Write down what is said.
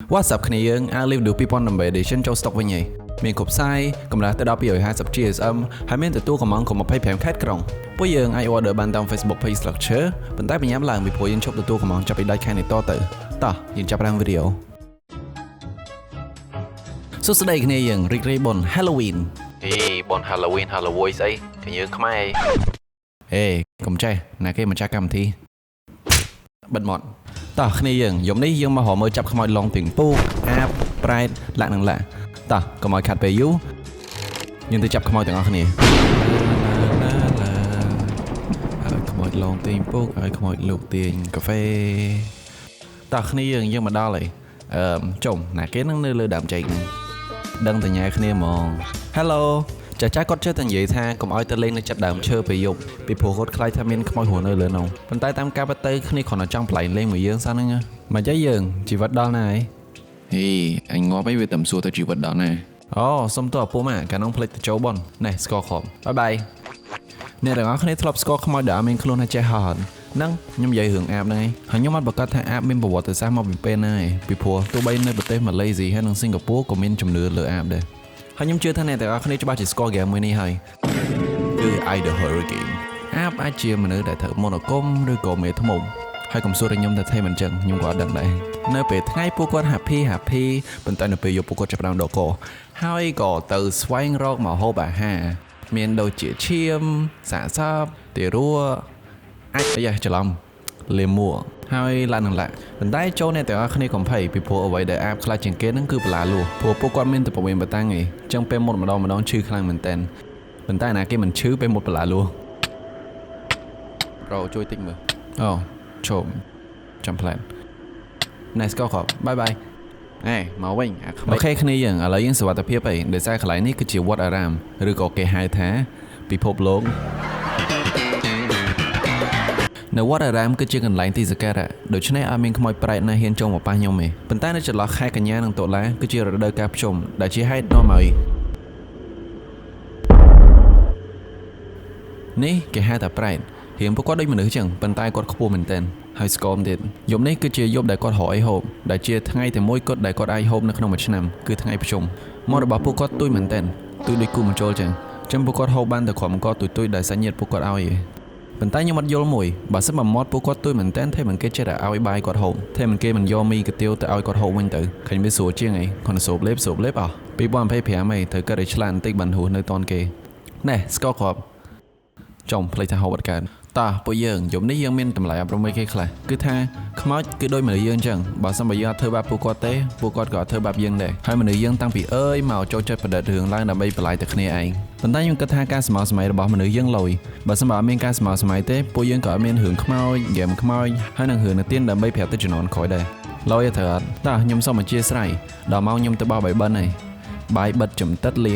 What's up គ្នាយើង I live do people number edition ចូល stock វិញឯងមានគ្រប់ផ្សាយកម្រិតទៅដល់250 GSM ហើយមានទទួលកម្លាំងកុំ25ខេត្តក្រុងពួកយើងអាច order បានតាម Facebook page structure ប៉ុន្តែបញ្ញាប់ឡើងពីព្រោះយើងឈប់ទទួលកម្លាំងចាប់ពីដាច់ខែនេះតទៅតោះយើងចាប់តាមវីដេអូសួស្តីគ្នាយើងរីករាយបុណ្យ Halloween បុណ្យ Halloween ស្អីគ្នាយើងខ្មែរកុំចេះណាគេម្ចាស់កម្មវិធីបិទមាត់តោះគ្នាយើងយប់នេះយើងមករកមើលចាប់ខ្មោចឡងទាំងពូកអាបប្រែតលាក់នឹងលាក់តោះកុំឲ្យខាត់ពេលយូរយើងទៅចាប់ខ្មោចទាំងអស់គ្នាឲ្យខ្មោចឡងទាំងពូកឲ្យខ្មោចលោកទាញកាហ្វេតោះគ្នាយើងមកដល់ហើយចុំណាគេនឹងនៅលើដើមចេកហ្នឹងដឹងតែញ៉ែគ្នាហ្មង Hello ចាគាត់ចេះតែនិយាយថាកុំឲ្យទៅលេងនៅចិត្តដើមឈើពេលយប់ពីព្រោះគាត់ខ្លាចថាមានខ្មោចរស់នៅលើនោះប៉ុន្តែតាមការពិតទៅគ្នាគ្រាន់តែចង់ប្លែកលេងមួយយើងសិនហ្នឹងមកចៃយើងជីវិតដល់ណាហើយអញងាប់អីវាតែសួរទៅជីវិតដល់ណាអូសុំទោសឪពុកម៉ាកាលនោះផ្លេចទៅចូលបនណែស្គរខំបាយអ្នកទាំងអស់គ្នាធ្លាប់ស្គាល់ខ្មោចដែលអត់មានខ្លួនថាចេះហោះហ្នឹងខ្ញុំនិយាយរឿងអាបហ្នឹងហើយខ្ញុំអត់ប្រកាសថាអាបមានប្រវត្តិសាស្ត្រមកពីពេលណាពីព្រោះទោះបីនៅប្រទេសម៉ាឡេស៊ីហើយនិងសិង្ហបុរីក៏មានជំនឿលើអាបដែរហើយខ្ញុំជឿថាអ្នកទាំងអស់គ្នាច្បាស់ជាស្គាល់ហ្គេមមួយនេះហើយគឺ Idle Horror Game អាបអាចជាមនុស្សដែលធ្វើមន្តអាគមឬក៏មេធ្មប់ហើយកុំសួរតែខ្ញុំថាទេមិនអញ្ចឹងខ្ញុំក៏អត់ដឹងដែរនៅពេលថ្ងៃពួកគាត់ happy ប៉ុន្តែនៅពេលយប់ពួកគាត់ចាប់ផ្ដើមដកកហើយក៏ទៅស្វែងរកម្ហូបអាហារមានដូចជាឈាមសាកសពទារੂអាចច្រឡំលេមួហើយឡាននឹងឡាក់ប៉ុន្តែចូលអ្នកទាំងអស់គ្នាកុំភ័យពីព្រោះអ្វីដែលអាបខ្លាចជាងគេហ្នឹងគឺបលាលួព្រោះពួកគាត់មានតែប្រវេនបតាំងឯងអញ្ចឹងពេលមុតម្ដងឈឺខ្លាំងមែនតើប៉ុន្តែណាគេមិនឈឺពេលមុតបលាលួរោជួយតិចមើលអូជុំចាំផ្លែន Nice ក៏បាយមកវិញអូខេគ្នាយើងឥឡូវយើងសុវត្ថិភាពឯងដោយសារកន្លែងនេះគឺជាវត្តអារាមឬក៏គេហៅថាពិភពលោកនៅវត្តអារាមគឺជាកន្លែងទីសក្ការៈដូច្នេះអត់មានខ្មោចប្រែតណាហ៊ានចូលមកប៉ះខ្ញុំទេប៉ុន្តែនៅចន្លោះខែកញ្ញានិងតុលាគឺជារដូវកាលភ្ជុំដែលជាហេតុនាំឲ្យនេះគេហៅថាប្រែតរៀងពួកគាត់ដូចមនុស្សចឹងប៉ុន្តែគាត់ខ្ពស់មែនទែនហើយស្គមទៀតយប់នេះគឺជាយប់ដែលគាត់រកអីហូបដែលជាថ្ងៃតែមួយគត់ដែលគាត់អាចហូបនៅក្នុងមួយឆ្នាំគឺថ្ងៃភ្ជុំមករបស់ពួកគាត់ទួយមែនទែនទួយដូចគូបញ្ចូលចឹងពួកគាត់ហូបបានតែគ្រាន់អង្គទួយដែលសាច់ញាតិពួកគាត់ឲ្យឯងប៉ុន្តែខ្ញុំអត់យល់មួយបើសិនមកមាត់ពួកគាត់ទួយមែនតើទេមិនគេចេះតែឲ្យបាយគាត់ហូបទេមិនគេមិនយកមីកាទៀវទៅឲ្យគាត់ហូបវិញទៅឃើញវាស្រួលជាងអីគាត់សូបលេបអស់2025អីត្រូវកើតឲ្យឆ្លាតបន្តិចបានហួសនៅតនគេណែស្គាល់គ្រាប់ចំផ្លេចថាហូបអត់កើតតើពួកយើងយប់នេះយើងមានតម្លៃអប់រំអីគេខ្លះគឺថាខ្មោចគឺដូចមនុស្សយើងចឹងបើសិនបើយើងអត់ធ្វើបាបពួកគាត់ទេពួកគាត់ក៏អត់ធ្វើបាបយើងដែរហើយមនុស្សយើងតាំងពីមកចូលចិត្តប្រឌិតរឿងឡើងដើម្បីបន្លាយតែគ្នាឯងប៉ុន្តែខ្ញុំគិតថាការស្មើសម័យរបស់មនុស្សយើងលយបើសិនបើអត់មានការស្មើសម័យទេពួកយើងក៏អត់មានរឿងខ្មោចហ្គេមខ្មោចហើយនឹងរឿងនិទានដើម្បីប្រាប់ទៅជំនាន់ក្រោយដែរលយទៅអត់តើខ្ញុំសូមអធិស្ឋានដល់មកខ្ញុំទៅបោះបាយបិណ្ឌហើយបាយបិទចំតិតលា